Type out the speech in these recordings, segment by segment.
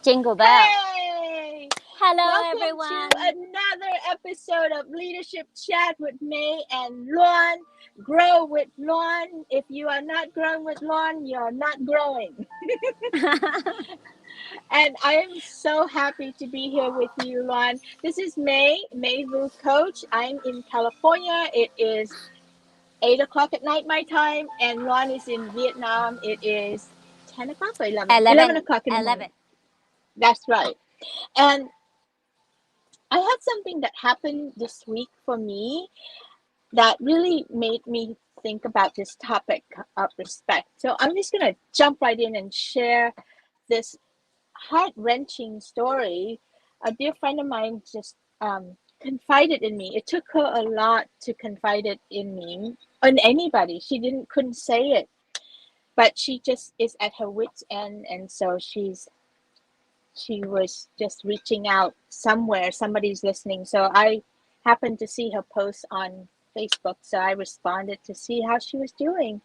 Jingle bell. Hey! Hello, Welcome to everyone. another episode of Leadership Chat with May and Luan. Grow with Luan. If you are not growing with Luan, you're not growing. And I am so happy to be here with you, Luan. This is Mai Vu Coach. I'm in California. It is 8 o'clock at night my time, and Luan is in Vietnam. It is 10 o'clock or 11? 11 11. o'clock in the morning. 11. That's right. And I had something that happened this week for me that really made me think about this topic of respect. So I'm just going to jump right in and share this heart-wrenching story. A dear friend of mine just confided in me. It took her a lot to confide it in me, on anybody. She couldn't say it, but she just is at her wit's end, and so she was just reaching out somewhere. Somebody's listening. So I happened to see her post on Facebook. So I responded to see how she was doing.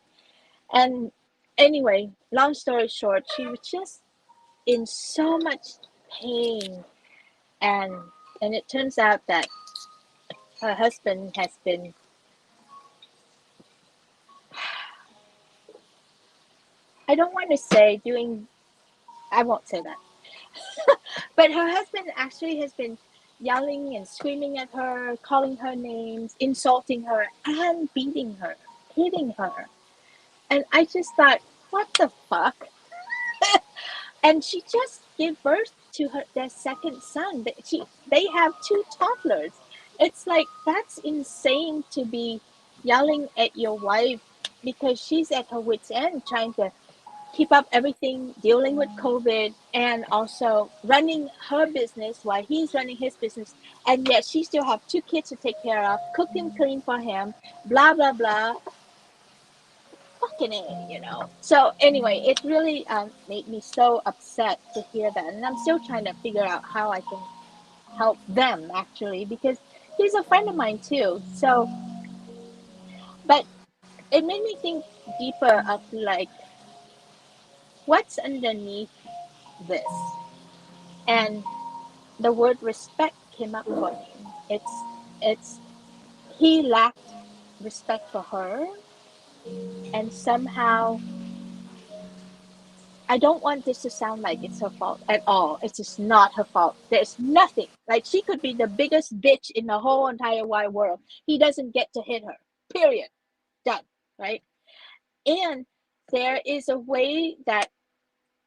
And anyway, long story short, she was just in so much pain. And it turns out that her husband has been, I don't want to say I won't say that. But her husband actually has been yelling and screaming at her, calling her names, insulting her, and beating her, hitting her. And I just thought, what the fuck? And she just gave birth to their second son. They have two toddlers. It's like, that's insane to be yelling at your wife because she's at her wit's end trying to keep up everything, dealing with COVID, and also running her business while he's running his business. And yet she still have two kids to take care of, cook and clean for him, blah, blah, blah. Fucking A. So anyway, it really made me so upset to hear that. And I'm still trying to figure out how I can help them, actually, because he's a friend of mine too. So, but it made me think deeper of like, what's underneath this? And the word respect came up for me. It's he lacked respect for her, and somehow I don't want this to sound like it's her fault at all. It's just not her fault. There's nothing. Like, she could be the biggest bitch in the whole entire wide world. He doesn't get to hit her. Period. Done. Right? And there is a way that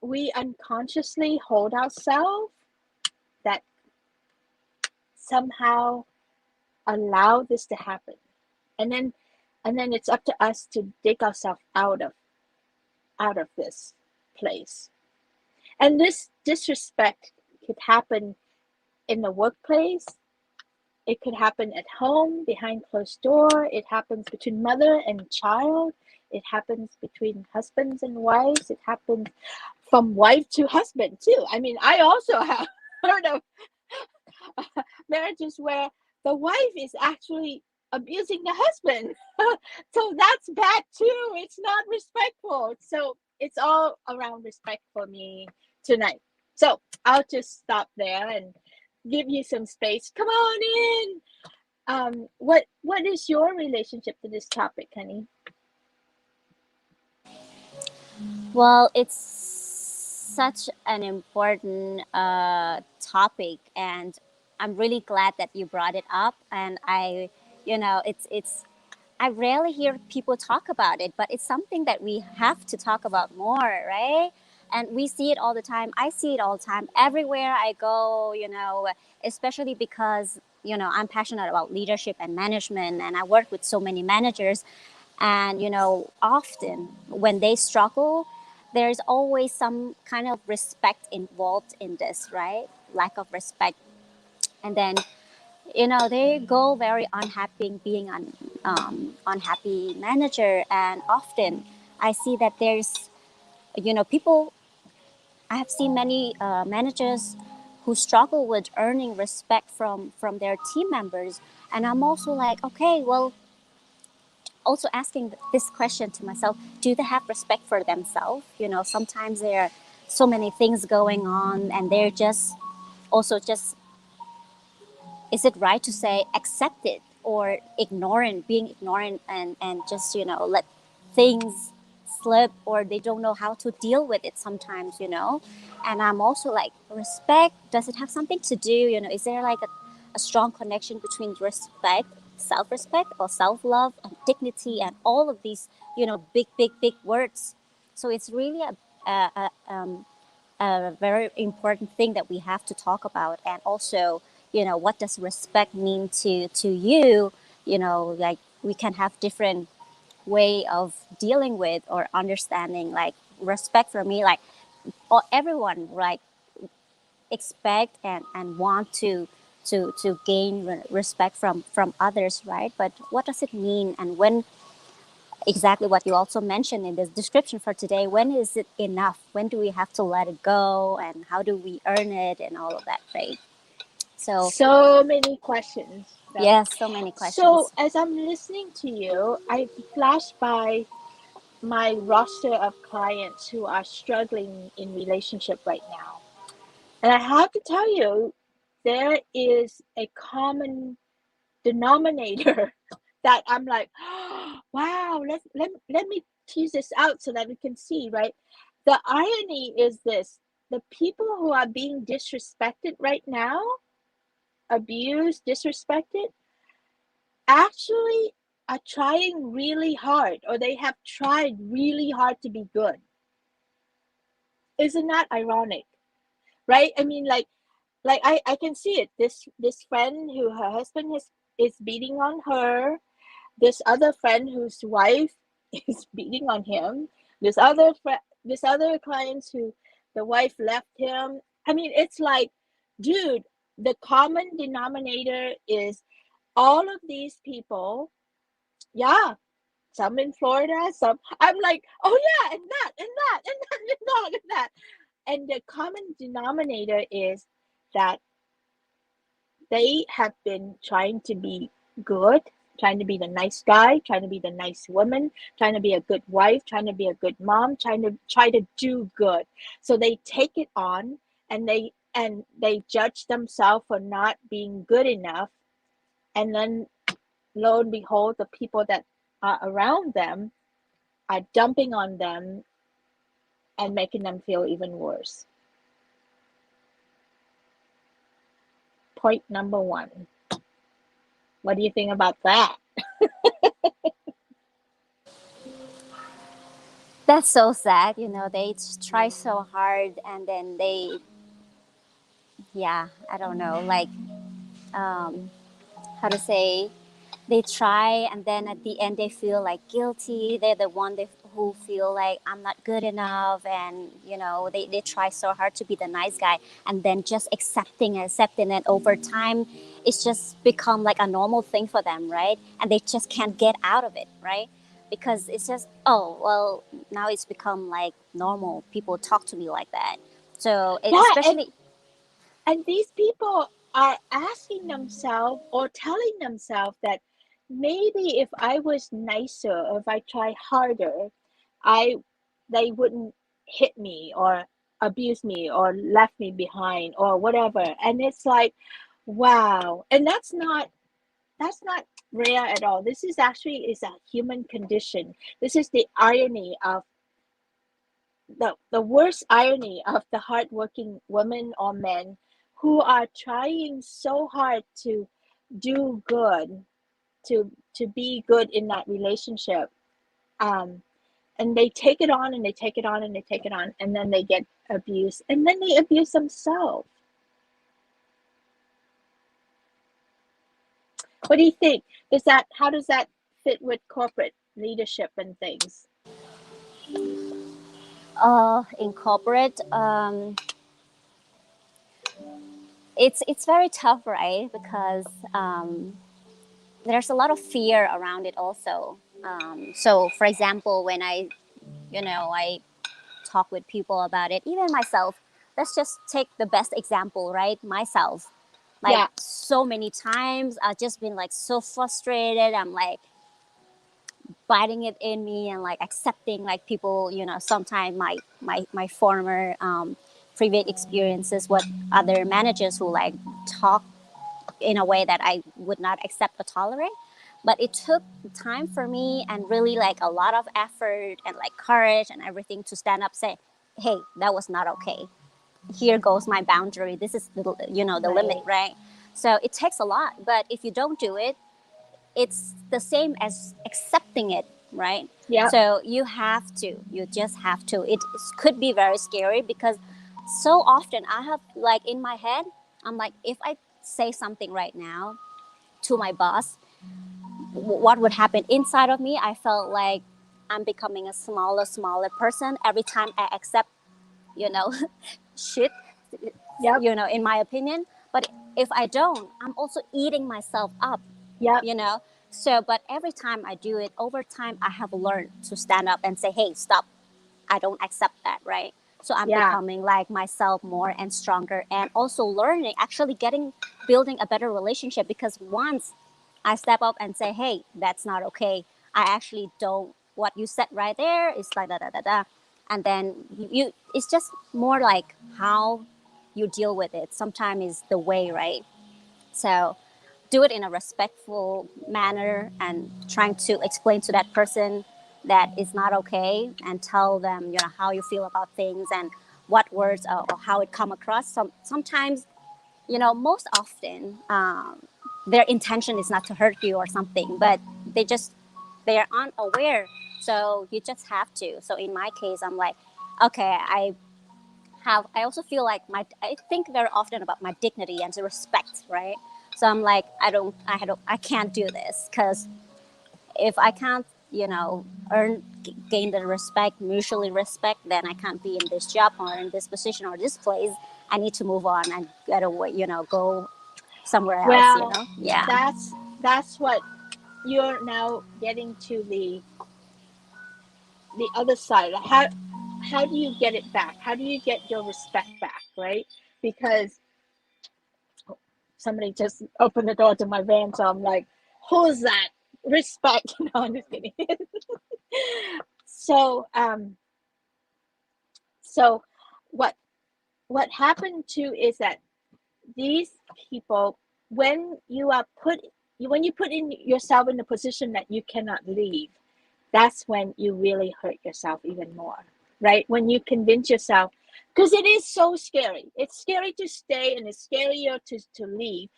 we unconsciously hold ourselves that somehow allow this to happen. And then it's up to us to dig ourselves out of this place. And this disrespect could happen in the workplace. It could happen at home, behind closed door. It happens between mother and child. It happens between husbands and wives. It happens from wife to husband too. I mean, I also have heard of marriages where the wife is actually abusing the husband. So that's bad too. It's not respectful. So it's all around respect for me tonight. So I'll just stop there and give you some space. Come on in. What is your relationship to this topic, honey? Well, it's such an important topic, and I'm really glad that you brought it up. And it's I rarely hear people talk about it, but it's something that we have to talk about more, right? And we see it all the time. I see it all the time everywhere I go. Especially because I'm passionate about leadership and management, and I work with so many managers. And often when they struggle, there's always some kind of respect involved in this, right? Lack of respect. And then they go very unhappy being an unhappy manager. And often I see that there's people. I have seen many managers who struggle with earning respect from their team members. And I'm also like, okay, well, also asking this question to myself: do they have respect for themselves? Sometimes they're so many things going on, and they're just also just, is it right to say accept it or ignorant, being ignorant, and just, let things slip, or they don't know how to deal with it sometimes. And I'm also like, respect, does it have something to do, is there like a strong connection between respect, self-respect, or self-love and dignity, and all of these, big, big, big words. So it's really a very important thing that we have to talk about. And also, what does respect mean to you? Like, we can have different way of dealing with or understanding, like, respect for me, like, everyone, like, expect and want to gain respect from others, right? But what does it mean, and when, exactly what you also mentioned in this description for today, when is it enough, when do we have to let it go, and how do we earn it, and all of that, right? So So many questions, right? yes, so many So questions. as I'm listening to you, I flash by my roster of clients who are struggling in relationship right now. And I have to tell you, there is a common denominator that I'm like, oh, wow, let me tease this out so that we can see, right? The irony is this: the people who are being disrespected right now, abused, disrespected, actually are trying really hard, or they have tried really hard to be good. Isn't that ironic? Right? I mean, like I can see it. This friend who her husband is beating on her, this other friend whose wife is beating on him, this other clients who the wife left him. I mean, it's like, dude, the common denominator is all of these people. Yeah, some in Florida, some. I'm like, oh yeah, and that, and that, and that, and that, and that. And the common denominator is that they have been trying to be good, trying to be the nice guy, trying to be the nice woman, trying to be a good wife, trying to be a good mom, try to do good. So they take it on, and they judge themselves for not being good enough. And then lo and behold, the people that are around them are dumping on them and making them feel even worse. Point number one. What do you think about that? That's so sad, they try so hard, and then they, yeah, I don't know, like, um how to say, they try, and then at the end they feel like guilty, they're the one who feel like I'm not good enough, and they try so hard to be the nice guy, and then just accepting it over time, it's just become like a normal thing for them, right? And they just can't get out of it, right? Because it's just, oh well, now it's become like normal, people talk to me like that. So Yeah, especially, and these people are asking themselves or telling themselves that maybe if I was nicer, or if I try harder, I they wouldn't hit me or abuse me or left me behind or whatever. And it's like, wow. And that's not rare at all. This is actually is a human condition. This is the irony of the worst irony of the hardworking women or men who are trying so hard to do good, to be good in that relationship, um and they take it on, and they take it on, and they take it on, and then they get abused, and then they abuse themselves. What do you think? Does that How does that fit with corporate leadership and things? incorporate, it's very tough, right? Because there's a lot of fear around it also. So for example, when I talk with people about it, even myself, let's just take the best example, right? Myself, like, Yeah, so many times I've just been like so frustrated. I'm like biting it in me and like accepting like people, sometimes my former previous experiences, what other managers who like talk in a way that I would not accept or tolerate. But it took time for me and really like a lot of effort and like courage and everything to stand up, say, hey, that was not okay. Here goes my boundary. This is the limit, Right. right? So it takes a lot. But if you don't do it, it's the same as accepting it, right? Yep. So you just have to. It could be very scary because so often I have like in my head, I'm like, if I say something right now to my boss, what would happen inside of me? I felt like I'm becoming a smaller person every time I accept, you know, shit, Yep. in my opinion. But if I don't, I'm also eating myself up, Yep. you know. So, but every time I do it, over time, I have learned to stand up and say, hey, stop. I don't accept that, right? So I'm Yeah. becoming like myself more and stronger, and also learning, actually building a better relationship, because once I step up and say, hey, that's not okay, I actually don't, what you said right there is like da da da da. And then it's just more like how you deal with it. Sometimes is the way, right? So do it in a respectful manner and trying to explain to that person that it's not okay, and tell them how you feel about things and what words or how it come across. Sometimes, most often, their intention is not to hurt you or something, but they are unaware. So you just have to. So in my case, I'm like, okay, I also feel like I think very often about my dignity and respect, right? So I'm like, I can't do this, because if I can't, gain the respect, mutually respect, then I can't be in this job or in this position or this place. I need to move on and get away, go somewhere else, Well, Yeah. that's what you're now getting to the other side. How do you get it back? How do you get your respect back, right? Because somebody just opened the door to my van, so I'm like, who's that? Respect. No, I'm just kidding. So so what happened too is that these people, when you put in yourself in a position that you cannot leave, that's when you really hurt yourself even more, right? When you convince yourself, because it is so scary. It's scary to stay and it's scarier to leave.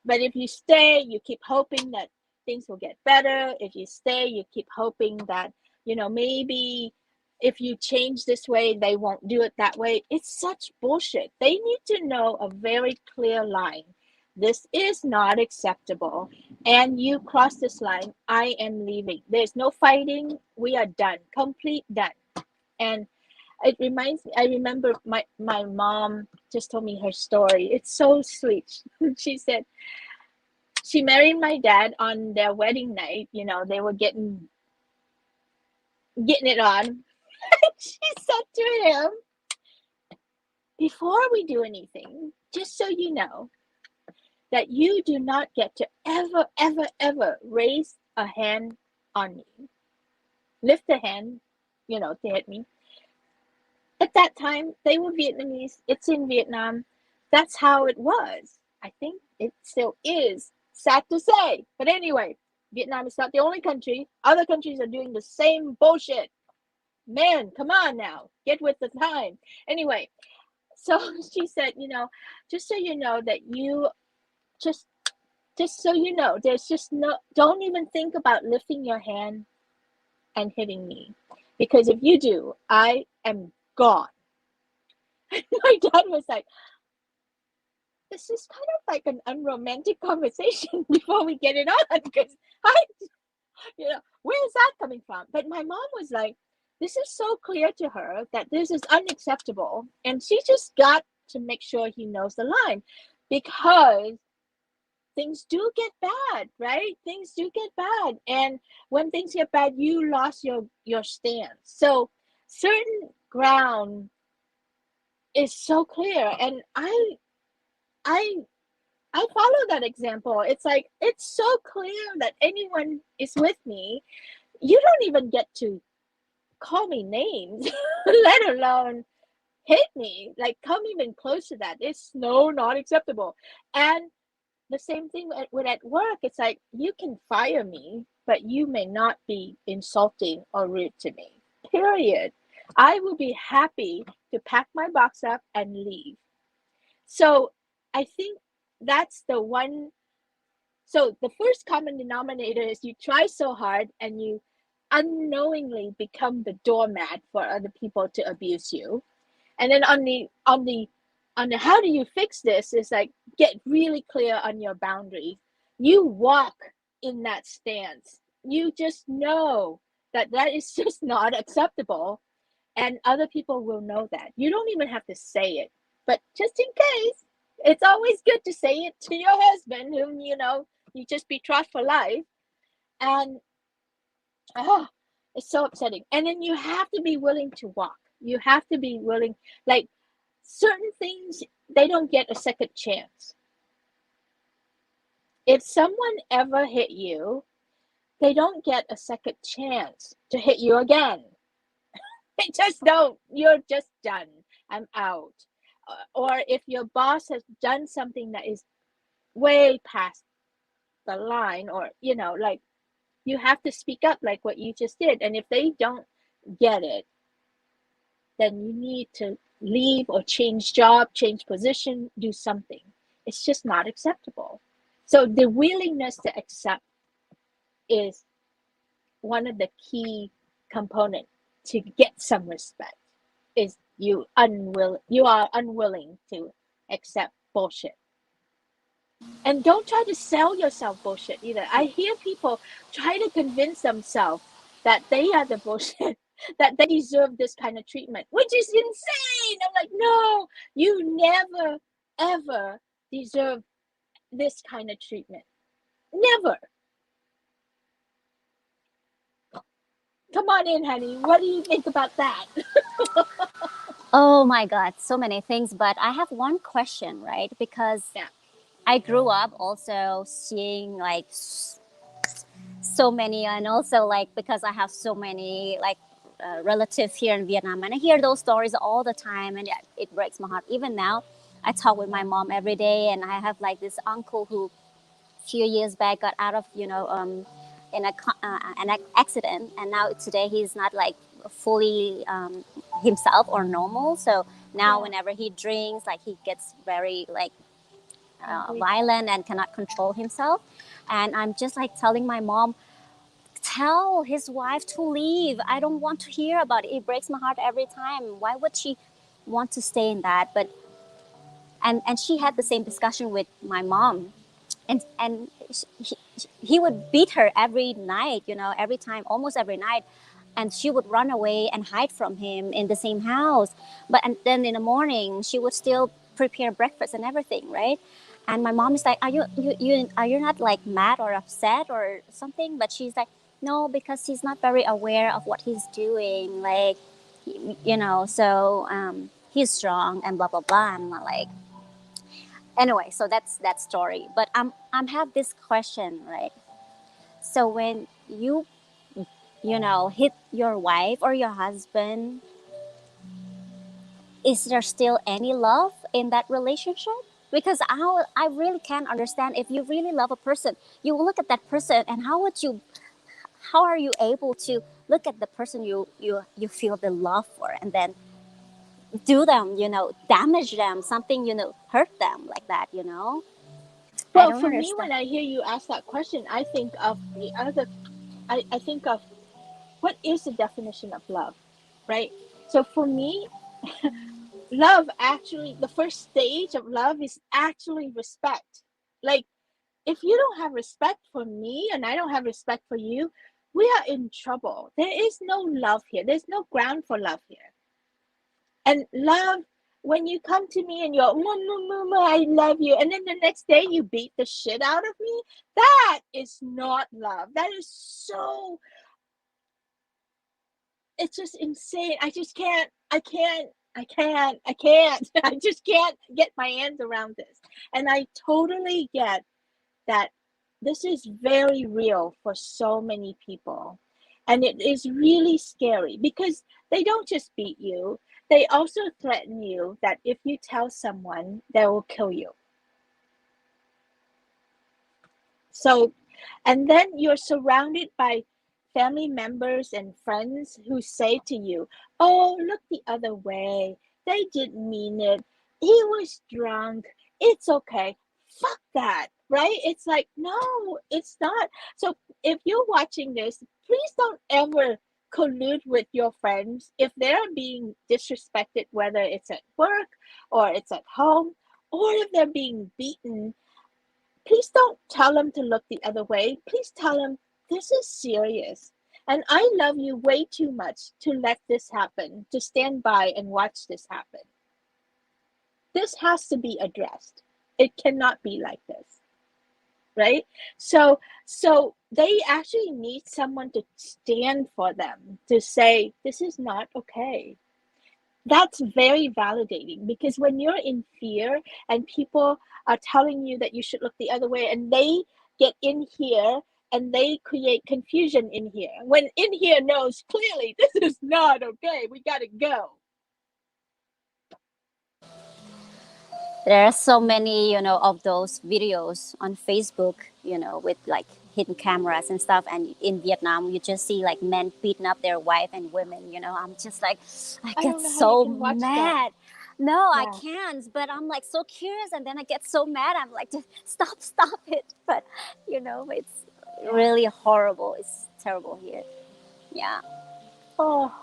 But if you stay, you keep hoping that things will get better. If you stay, you keep hoping that, maybe if you change this way, they won't do it that way. It's such bullshit. They need to know a very clear line. This is not acceptable. And you cross this line, I am leaving. There's no fighting. We are done. Complete done. And it reminds me, I remember my mom just told me her story. It's so sweet. She said, she married my dad on their wedding night. They were getting it on. She said to him, before we do anything, just so you know, that you do not get to ever, ever, ever raise a hand on me. Lift a hand, to hit me. At that time, they were Vietnamese. It's in Vietnam. That's how it was. I think it still is. Sad to say. But anyway, Vietnam is not the only country. Other countries are doing the same bullshit. Man, come on now. Get with the time. Anyway, so she said, just so you know that you just so you know, there's just no, don't even think about lifting your hand and hitting me. Because if you do, I am gone. My dad was like, this is kind of like an unromantic conversation before we get it on, because where is that coming from? But my mom was like, this is so clear to her that this is unacceptable, and she just got to make sure he knows the line, because things do get bad, right? Things do get bad, and when things get bad, you lost your stance. So certain ground is so clear, and I I follow that example. It's like, it's so clear that anyone is with me You don't even get to call me names, let alone hit me. Like, come even close to that. It's no, not acceptable. And the same thing with at work. It's like, you can fire me, but you may not be insulting or rude to me. Period. I will be happy to pack my box up and leave. So I think that's the one. So the first common denominator is you try so hard and you unknowingly become the doormat for other people to abuse you. And then on the how do you fix this is like, get really clear on your boundaries. You walk in that stance. You just know that that is just not acceptable, and other people will know that. You don't even have to say it, but just in case, it's always good to say it to your husband, whom you just betrothed for life. And oh, it's so upsetting. And then you have to be willing to walk. You have to be willing, like, certain things, they don't get a second chance. If someone ever hit you, they don't get a second chance to hit you again. They just don't. You're just done. I'm out. Or if your boss has done something that is way past the line, or, like, you have to speak up like what you just did. And if they don't get it, then you need to leave or change job, change position, do something. It's just not acceptable. So the willingness to accept is one of the key components to get some respect. Is you are unwilling to accept bullshit. And don't try to sell yourself bullshit either. I hear people try to convince themselves that they are the bullshit, that they deserve this kind of treatment, which is insane. I'm like, no, you never, ever deserve this kind of treatment. Never. Come on in, honey. What do you think about that? Oh my God, so many things. But I have one question, right? Because Yeah. I grew up also seeing like so many, and also like because I have so many like relatives here in Vietnam, and I hear those stories all the time, and it breaks my heart. Even now, I talk with my mom every day, and I have like this uncle who few years back got out of in an accident, and now today he's not like fully himself or normal. So now Yeah. whenever he drinks, like he gets very like Angry. violent and cannot control himself. And I'm just like telling my mom, tell his wife to leave. I don't want to hear about it. It breaks my heart every time. Why would she want to stay in that? But and she had the same discussion with my mom, and he would beat her every night, every time, almost every night, and she would run away and hide from him in the same house. But and then in the morning she would still prepare breakfast and everything, right? And my mom is like, are you are you not like mad or upset or something? But she's like, no, because he's not very aware of what he's doing, like, so he's strong and blah blah blah. I'm not like, anyway, so that's that story. But I'm have this question, right? So when you hit your wife or your husband, is there still any love in that relationship? Because I really can't understand, if you really love a person, you will look at that person, and how are you able to look at the person you feel the love for, and then do them, damage them, something, hurt them like that, I Well, don't for me, understand. when I hear you ask that question, I think of the other. I think of, what is the definition of love, right? So for me, love, actually, the first stage of love is actually respect. Like, if you don't have respect for me and I don't have respect for you, we are in trouble. There is no love here. There's no ground for love here. And love, when you come to me and you're, I love you, and then the next day you beat the shit out of me, that is not love. That is so, it's just insane. I just can't, I just can't get my hands around this. And I totally get that this is very real for so many people. And it is really scary because they don't just beat you, they also threaten you that if you tell someone, they will kill you. So, and then you're surrounded by family members and friends who say to you, "Oh, look the other way. They didn't mean it. He was drunk. It's okay." Fuck that, right? It's like, no, it's not. So, if you're watching this, please don't ever collude with your friends if they're being disrespected, whether it's at work or it's at home, or if they're being beaten. Please don't tell them to look the other way. Please tell them this is serious. And I love you way too much to let this happen, to stand by and watch this happen. This has to be addressed. It cannot be like this, right? So they actually need someone to stand for them, to say this is not okay. That's very validating because when you're in fear and people are telling you that you should look the other way and they get in here and they create confusion in here, when in here knows clearly this is not okay, we got to go. There are so many, of those videos on Facebook, with like hidden cameras and stuff. And in Vietnam, you just see like men beating up their wife and women. I'm just like, I I get don't know how you so can watch that. mad. No, I Yeah, can't. But I'm like so curious, and then I get so mad. I'm like, just stop, stop it. But it's yeah. really horrible. It's terrible here. Yeah, Oh,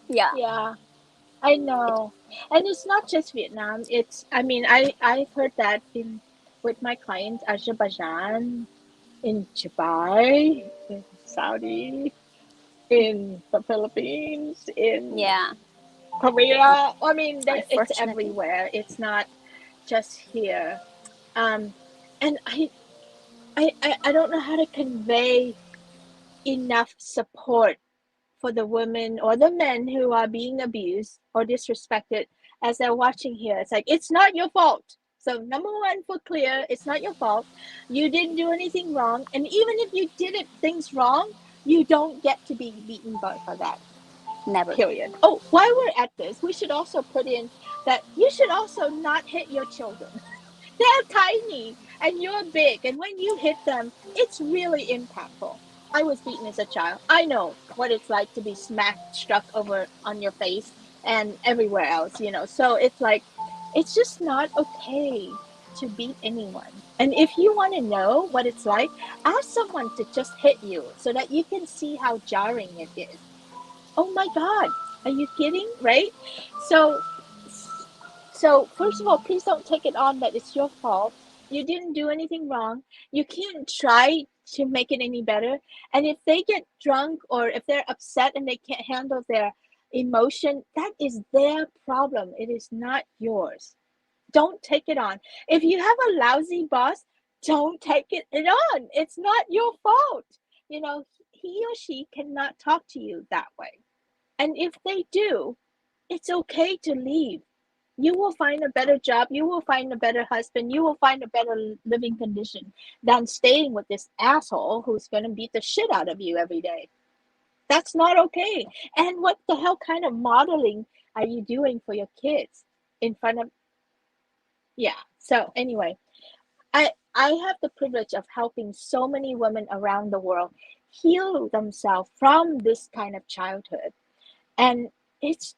yeah. yeah. I It, know. And it's not just Vietnam. It's, I mean, I've heard that in with my clients, Azerbaijan, in Dubai, in Saudi, in the Philippines, in yeah. Korea. I mean, it's Unfortunately, everywhere. It's not just here. Um, and I don't know how to convey enough support for the women or the men who are being abused or disrespected as they're watching here. It's like, it's not your fault. So, number one, for clear, it's not your fault. You didn't do anything wrong. And even if you did it, things wrong, you don't get to be beaten by for that. never. Period. Oh, while we're at this, we should also put in that you should also not hit your children. They're tiny and you're big, and when you hit them, it's really impactful. I was beaten as a child. I know what it's like to be smacked, struck over on your face and everywhere else. So it's like, it's just not okay to beat anyone. And if you want to know what it's like, ask someone to just hit you so that you can see how jarring it is. Oh my God, are you kidding? Right? So, so first of all, please don't take it on that it's your fault. You didn't do anything wrong. You can't try to make it any better. And if they get drunk or if they're upset and they can't handle their emotion, that is their problem. It is not yours. Don't take it on. If you have a lousy boss, don't take it on. It's not your fault. He or she cannot talk to you that way. And if they do, it's okay to leave. You will find a better job. You will find a better husband. You will find a better living condition than staying with this asshole who's going to beat the shit out of you every day. That's not okay. And what the hell kind of modeling are you doing for your kids in front of? Yeah. So anyway, I have the privilege of helping so many women around the world heal themselves from this kind of childhood, and it's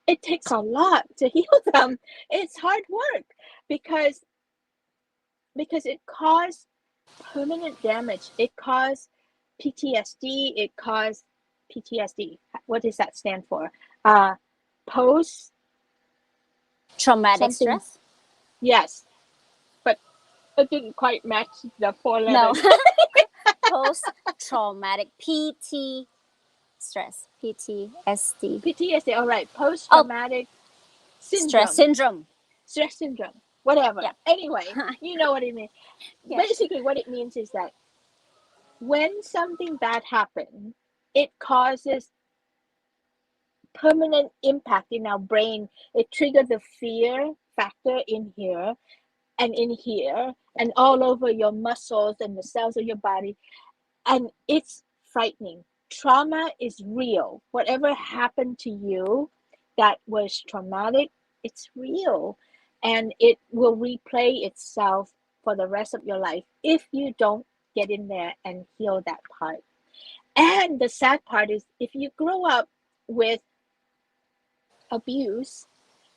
it takes a lot to heal them. It's hard work because it caused permanent damage. It caused PTSD. It caused PTSD. What does that stand for? Post Traumatic something. stress? Yes, but it didn't quite match the four No. letters. Post traumatic PT stress. PTSD. PTSD. All right. Post Oh, traumatic stress syndrome. syndrome. Stress syndrome. Whatever. Yeah. Anyway, you know what it means. Yeah. Basically, what it means is that when something bad happens, it causes permanent impact in our brain. It triggers the fear factor in here and in here and all over your muscles and the cells of your body. And it's frightening, trauma is real. Whatever happened to you that was traumatic, it's real. And it will replay itself for the rest of your life if you don't get in there and heal that part. And the sad part is if you grow up with abuse,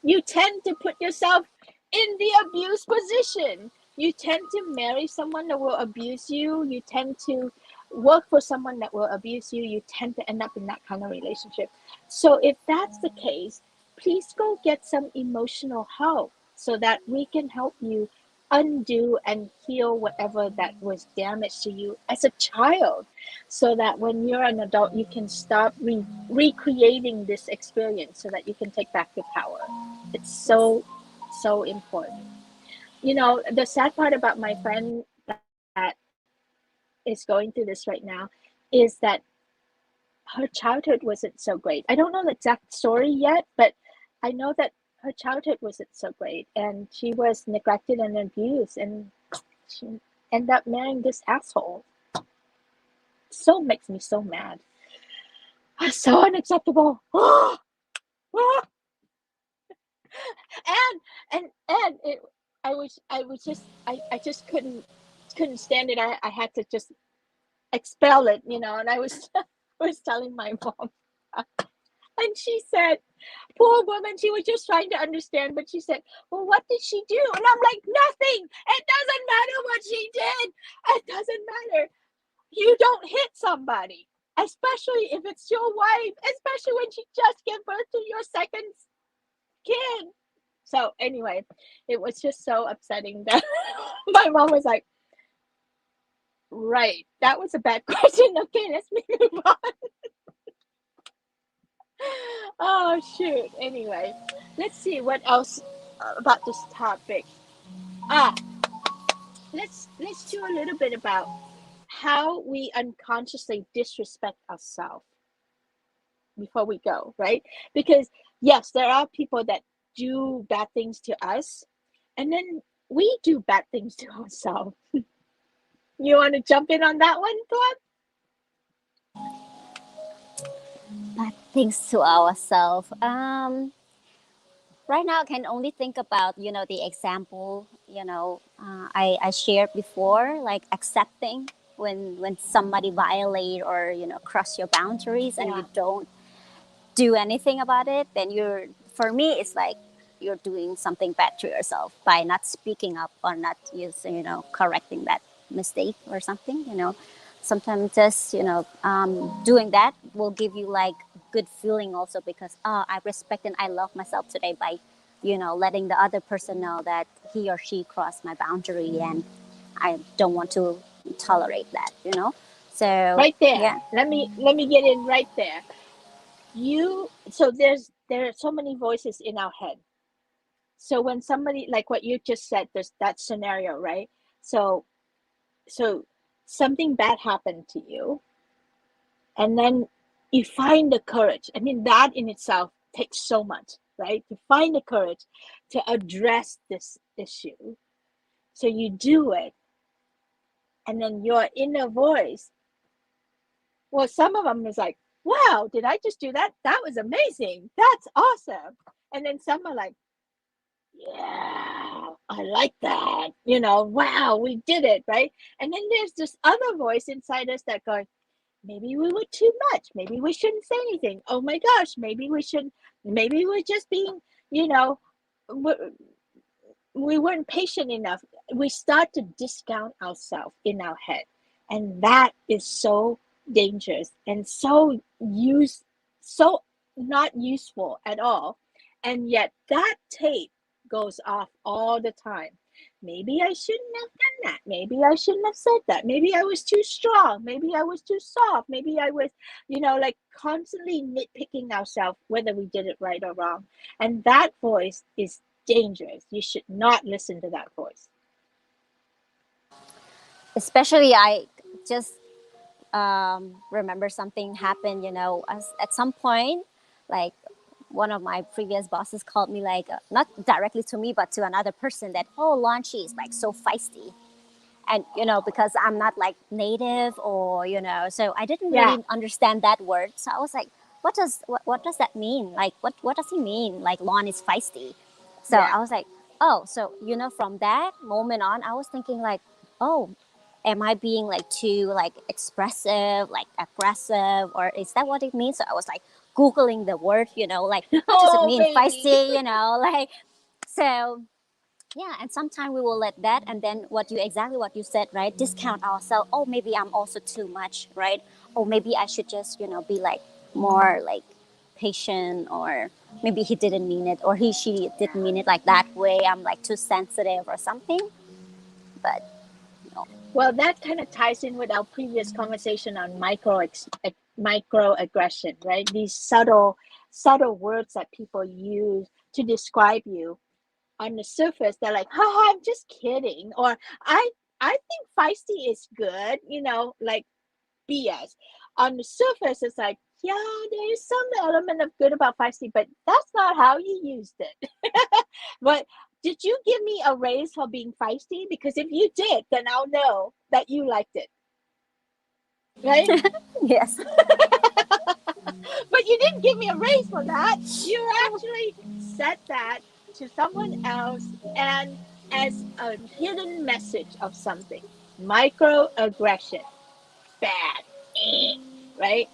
you tend to put yourself in the abuse position. You tend to marry someone that will abuse you. You tend to work for someone that will abuse you. You tend to end up in that kind of relationship. So, if that's the case, please go get some emotional help so that we can help you undo and heal whatever that was damaged to you as a child, so that when you're an adult you can stop recreating this experience so that you can take back your power. It's so important. You know, the sad part about my friend that is going through this right now is that her childhood wasn't so great. I don't know the exact story yet, but I know that her childhood wasn't so great and she was neglected and abused, and she ended up marrying this asshole. So makes me so mad. So unacceptable. And it, I was just I just couldn't stand it. I had to just expel it, you know. And I was I was telling my mom, and she said, "Poor woman, she was just trying to understand." But she said, "Well, what did she do?" And I'm like, "Nothing. It doesn't matter what she did. It doesn't matter. You don't hit somebody, especially if it's your wife, especially when she just gave birth to your second kid." So anyway, it was just so upsetting that my mom was like, "Right, that was a bad question. Okay, let's move on." Oh shoot. Anyway, let's see what else about this topic. Ah, let's do a little bit about how we unconsciously disrespect ourselves before we go, right? Because yes, there are people that do bad things to us, and then we do bad things to ourselves. You want to jump in on that one, Tuan? But things to ourselves. Right now I can only think about, the example, I shared before, like accepting when somebody violate or, cross your boundaries and Yeah, you don't do anything about it, then for me, it's like you're doing something bad to yourself by not speaking up or not using, correcting that mistake or something, Sometimes just, doing that will give you like good feeling also because, I respect and I love myself today by, letting the other person know that he or she crossed my boundary and I don't want to tolerate that. So, right there. yeah. Let me get in right there. You so there are so many voices in our head. So when somebody like what you just said, there's that scenario, right? So so something bad happened to you, and then you find the courage. I mean, that in itself takes so much, right? To find the courage to address this issue. So you do it, and then your inner voice, well, some of them is like, wow, did I just do that? That was amazing. That's awesome. And then some are like, yeah, I like that. You know, wow, we did it, right? And then there's this other voice inside us that goes, maybe we were too much. Maybe we shouldn't say anything. Oh my gosh, maybe we should, maybe we're just being, you know, we weren't patient enough. We start to discount ourselves in our head. And that is so dangerous and so not useful at all. And yet that tape goes off all the time. Maybe I shouldn't have done that. Maybe I shouldn't have said that. Maybe I was too strong. Maybe I was too soft. Maybe I was, like constantly nitpicking ourselves whether we did it right or wrong. And that voice is dangerous. You should not listen to that voice. Especially I just remember something happened, at some point, like one of my previous bosses called me like, not directly to me, but to another person that, oh, Launchy is like so feisty. And because I'm not like native, or so I didn't Yeah. really understand that word. So I was like, what does that mean? Like, what does he mean, like Lon is feisty? So Yeah. I was like, oh, so from that moment on, I was thinking like, oh, am I being like too like expressive, like aggressive, or is that what it means? So I was like googling the word, like what does it Oh, mean baby. feisty, like. So yeah, and sometimes we will let that, and then exactly what you said, right, discount ourselves. Oh, maybe I'm also too much, right? Or maybe I should just be like more like patient, or maybe he didn't mean it, or she didn't mean it like that way. I'm like too sensitive or something. But no. Well, that kind of ties in with our previous conversation on microaggression, right? These subtle words that people use to describe you. On the surface, they're like, "Ha, I'm just kidding," or I think feisty is good, like BS. On the surface, it's like, yeah, there is some element of good about feisty, but that's not how you used it. But did you give me a raise for being feisty? Because if you did, then I'll know that you liked it, right? Yes. But you didn't give me a raise for that. You actually said that to someone else and as a hidden message of something. Microaggression. Bad. Right?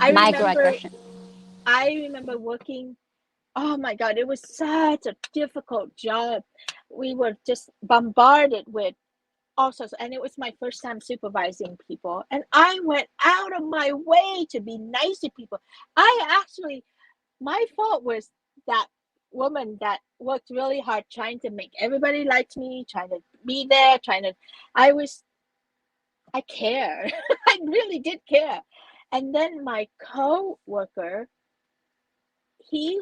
I remember Microaggression. I remember working. Oh my God, it was such a difficult job. We were just bombarded with all sorts, and it was my first time supervising people. And I went out of my way to be nice to people. My fault was that woman that worked really hard trying to make everybody like me, trying to be there, I was, I care. I really did care. And then my co-worker, he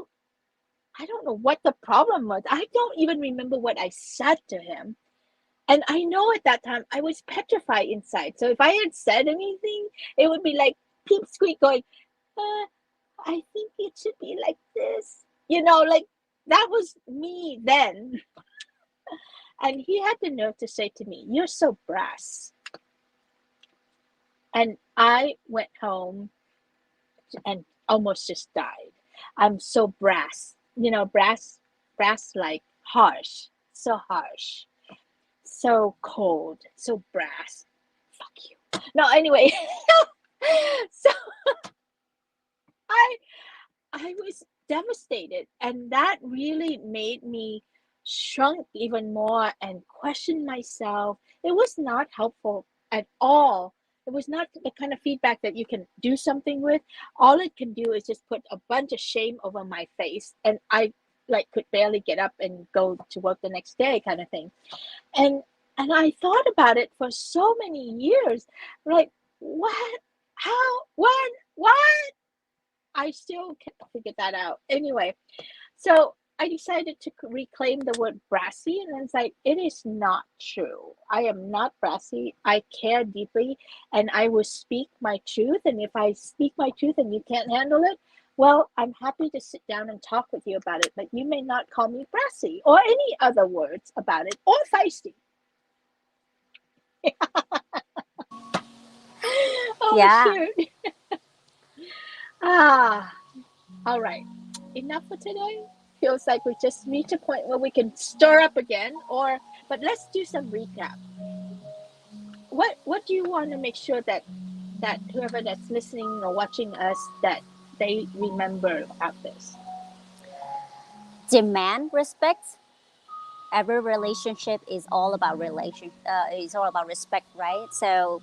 I don't know what the problem was. I don't even remember what I said to him. And I know at that time I was petrified inside. So if I had said anything, it would be like Peep Squeak going, I think it should be like this. Like that was me then. And he had the nerve to say to me, "You're so brass." And I went home and almost just died. I'm so brass. Brass like harsh, so harsh, so cold, so brass. Fuck you. No, anyway. So I I was devastated, and that really made me shrunk even more and question myself. It was not helpful at all. It was not the kind of feedback that you can do something with. All it can do is just put a bunch of shame over my face, and I like could barely get up and go to work the next day, kind of thing. And and I thought about it for so many years, like what, how, when, what? I still can't figure that out. Anyway, so I decided to reclaim the word brassy, and it's like, it is not true. I am not brassy. I care deeply, and I will speak my truth. And if I speak my truth and you can't handle it, well, I'm happy to sit down and talk with you about it, but you may not call me brassy or any other words about it or feisty. Oh, Yeah. shoot. Ah, all right. Enough for today. Feels like we just reached a point where we can stir up again, but let's do some recap. What do you want to make sure that whoever that's listening or watching us, that they remember about this? Demand respect. Every relationship is all about respect, right? So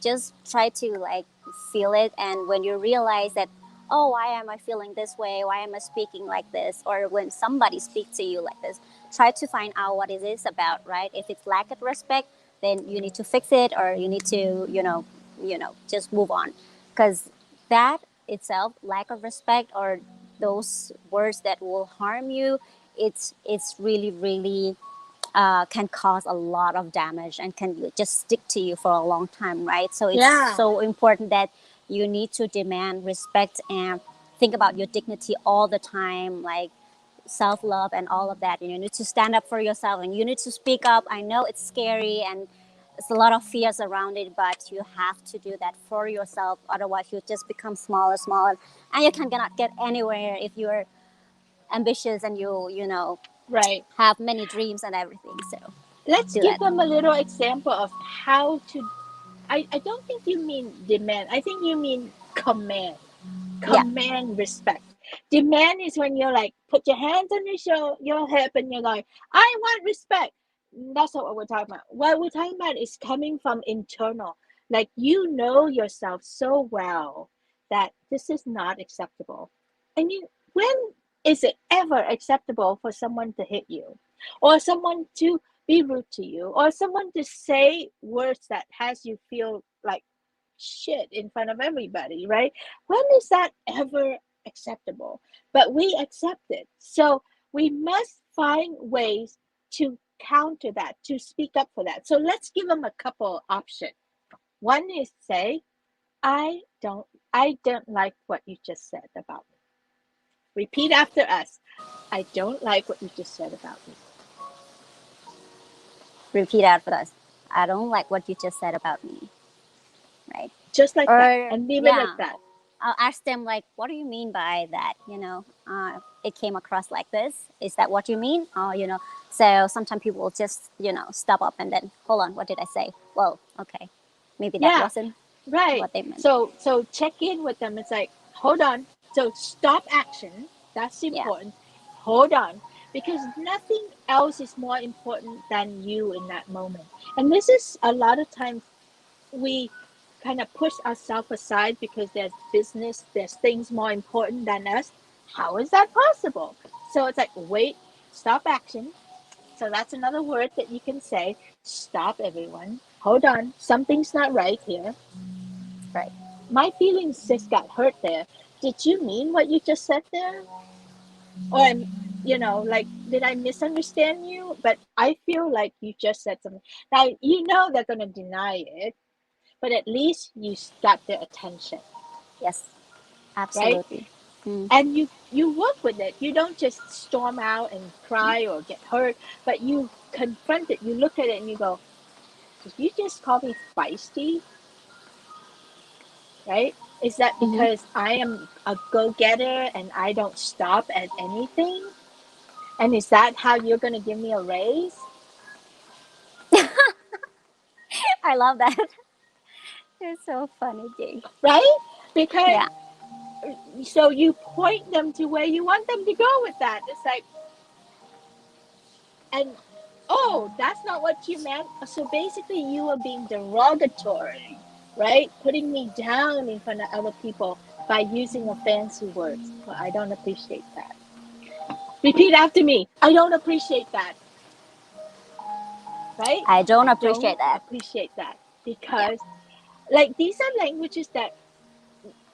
just try to like feel it, and when you realize that, oh, why am I feeling this way, why am I speaking like this, or when somebody speaks to you like this, try to find out what it is about, right? If it's lack of respect, then you need to fix it, or you need to just move on, because that itself, lack of respect, or those words that will harm you, it's really really can cause a lot of damage and can just stick to you for a long time, right? So it's Yeah. so important that you need to demand respect and think about your dignity all the time. Like, self-love and all of that. You need to stand up for yourself and you need to speak up. I know it's scary and there's a lot of fears around it, but you have to do that for yourself. Otherwise you just become smaller, smaller, and you cannot get anywhere if you're ambitious and you Right. have many dreams and everything. So Let's do give that. them a little example of how to. I don't think you mean demand. I think you mean command. Yeah. Command respect. Demand is when you're like, put your hands on your hip and you're like, I want respect. That's not what we're talking about. What we're talking about is coming from internal. Like, you know yourself so well that this is not acceptable. I mean, when is it ever acceptable for someone to hit you, or someone to be rude to you, or someone to say words that has you feel like shit in front of everybody, right? When is that ever acceptable? But we accept it. So we must find ways to counter that, to speak up for that. So let's give them a couple options. One is say, I don't like what you just said about me. Repeat after us. I don't like what you just said about me. Repeat out for us. I don't like what you just said about me, right? Just like that. Or And leave it like yeah, that. I'll ask them like, what do you mean by that? It came across like this. Is that what you mean? So sometimes people will just stop up and then hold on, what did I say? Well, okay, maybe that Yeah. wasn't Right. what they meant. So check in with them. It's like, hold on. So stop action. That's Yeah. important. Hold on. Because nothing else is more important than you in that moment. And this is a lot of times we kind of push ourselves aside because there's business, there's things more important than us. How is that possible? So it's like, wait, stop action. So that's another word that you can say. Stop, everyone. Hold on. Something's not right here. Right. My feelings just got hurt there. Did you mean what you just said there? Or like, did I misunderstand you? But I feel like you just said something. Now, they're going to deny it, but at least you got their attention, Yes. right? Absolutely. Mm. And you work with it. You don't just storm out and cry or get hurt, but you confront it. You look at it and you go, did you just call me feisty? Right? Is that Mm-hmm. because I am a go getter and I don't stop at anything? And is that how you're going to give me a raise? I love that. It's so funny, Jay. Right? Because Yeah. so you point them to where you want them to go with that. It's like, and oh, that's not what you meant. So basically, you were being derogatory, right? Putting me down in front of other people by using a fancy words. Well, I don't appreciate that. Repeat after me. I don't appreciate that. Right? I don't I appreciate don't that. appreciate that Yeah. because, like, these are languages that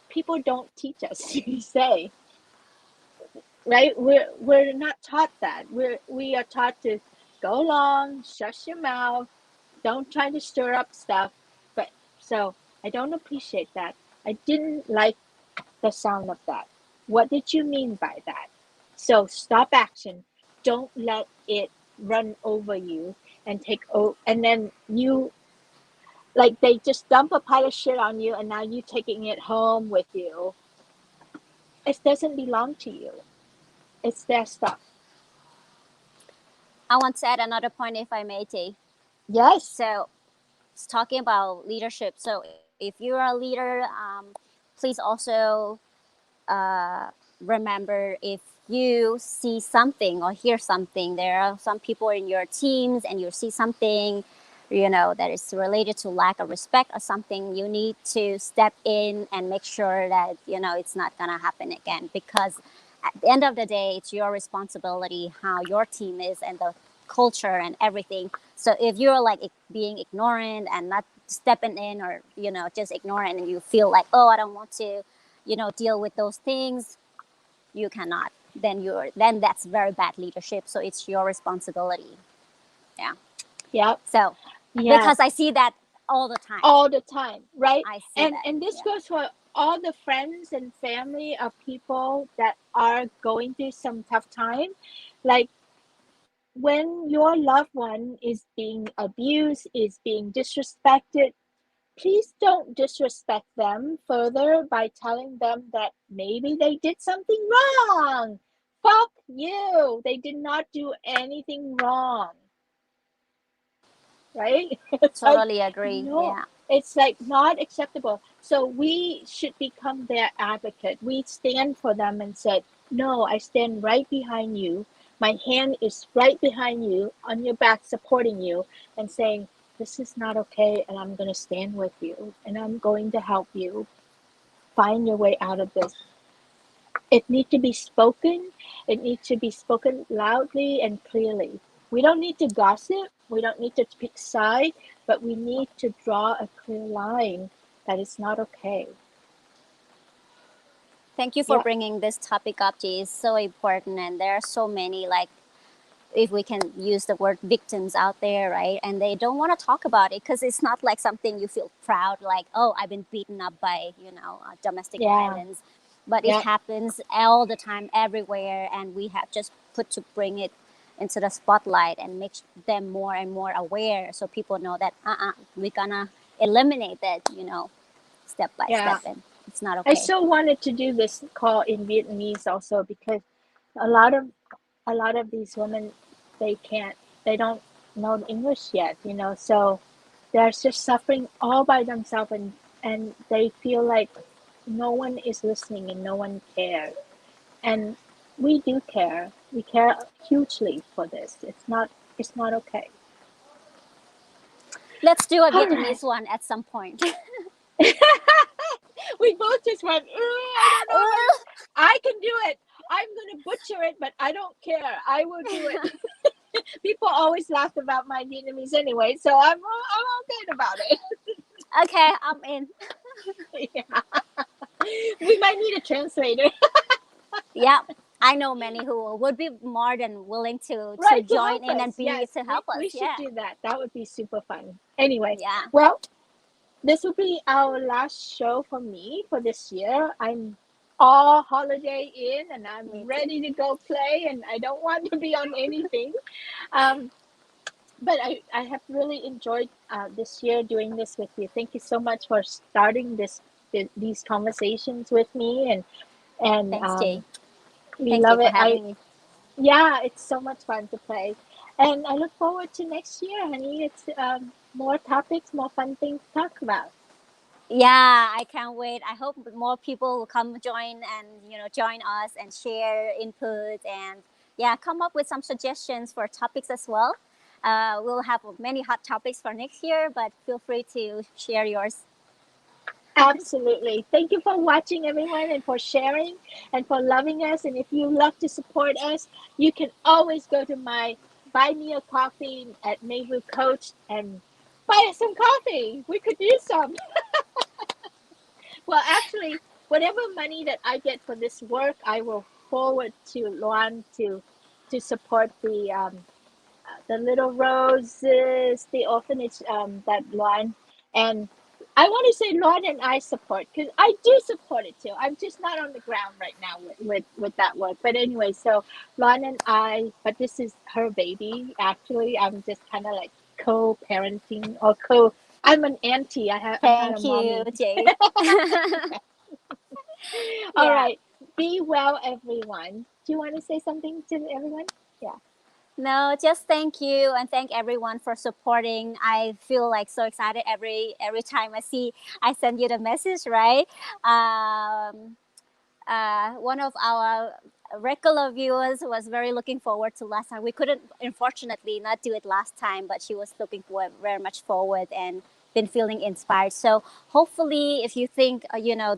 people don't teach us to say, right? We're not taught that. We are taught to go along, shush your mouth, don't try to stir up stuff. But so I don't appreciate that. I didn't like the sound of that. What did you mean by that? So stop action. Don't let it run over you and take over, and then you, like, they just dump a pile of shit on you and now you taking it home with you. It doesn't belong to you. It's their stuff. I want to add another point, if I may, Jay. Yes. So, it's talking about leadership. So, if you're a leader, please also remember, if you see something or hear something, there are some people in your teams and you see something that is related to lack of respect or something, you need to step in and make sure that it's not going to happen again, because at the end of the day it's your responsibility how your team is and the culture and everything. So if you're like being ignorant and not stepping in, or just ignorant, and you feel like, oh, I don't want to deal with those things, you cannot, then that's very bad leadership, so it's your responsibility. Yeah. Yep. So because Yes. I see that all the time. All the time, right? I see and that. and this Yeah. goes for all the friends and family of people that are going through some tough time, like when your loved one is being abused, is being disrespected, please don't disrespect them further by telling them that maybe they did something wrong. Fuck you. They did not do anything wrong, right? It's like, Totally agree. no, Yeah. it's like not acceptable. So we should become their advocate. We stand for them and said, no, I stand right behind you. My hand is right behind you, on your back, supporting you, and saying, this is not okay, and I'm going to stand with you, and I'm going to help you find your way out of this. It needs to be spoken. It needs to be spoken loudly and clearly. We don't need to gossip. We don't need to pick side, but we need to draw a clear line that it's not okay. Thank you for Yeah, bringing this topic up, Jay. It's so important, and there are so many, like, if we can use the word victims out there, right? And they don't want to talk about it because it's not like something you feel proud, like, oh, I've been beaten up by, domestic yeah, violence. But it yeah, happens all the time, everywhere, and we have just put to bring it into the spotlight and make them more and more aware, so people know that we're gonna eliminate that, step by yeah. step, and it's not I okay. so wanted to do this call in Vietnamese also because a lot of a lot of these women, they can't, they don't know English yet, so they're just suffering all by themselves, and they feel like no one is listening and no one cares. And we do care. We care hugely for this. It's not okay. Let's do a All right. Vietnamese one at some point. We both just went, I don't know how to, I can do it. I'm going to butcher it, but I don't care. I will do it. People always laugh about my Vietnamese anyway, so I'm okay about Okay, I'm in. it. Yeah. We might need a translator. Yeah, I know many who would be more than willing to Right, to join help in us. and be Yes, to we, help us. we should Yeah, do that. That would be super fun. Anyway, yeah. well, this will be our last show for me for this year. I'm all holiday in and I'm Me too. ready to go play and I don't want to be on anything. Um, but I have really enjoyed this year doing this with you. Thank you so much for starting these conversations with me, and Thanks, Jay. we Thank you love for it. having me. Yeah, it's so much fun to play. And I look forward to next year, honey. It's more topics, more fun things to talk about. Yeah, I can't wait. I hope more people will come join and join us and share input and yeah, come up with some suggestions for topics as well. We'll have many hot topics for next year, but feel free to share yours. Absolutely. Thank you for watching, everyone, and for sharing and for loving us. And if you love to support us, you can always go to my buy me a coffee at Mai Vu Coach and buy us some coffee. We could use some. Well, actually, whatever money that I get for this work, I will forward to Luan to support the little roses, the orphanage that Luan and I want to say Luan and I support because I do support it too. I'm just not on the ground right now with that work. But anyway, so Luan and I, but this is her baby. Actually, I'm just kind of like co-parenting or co. I'm an auntie. I'm not a Thank you, mommy. Jay. All Yeah. right. Be well, everyone. Do you want to say something to everyone? Yeah. No, just thank you and thank everyone for supporting. I feel like so excited every time I send you the message, right? Um, one of our regular viewers was very looking forward to last time. We couldn't, unfortunately, not do it last time, but she was looking for very much forward and been feeling inspired. So hopefully, if you think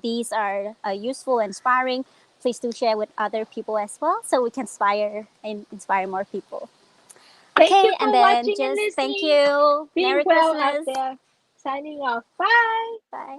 these are useful, inspiring, please do share with other people as well, so we can inspire more people. Thank Okay, you and for then watching and just thank listening. you. Be Merry well out Christmas. there. Signing off. Bye. Bye.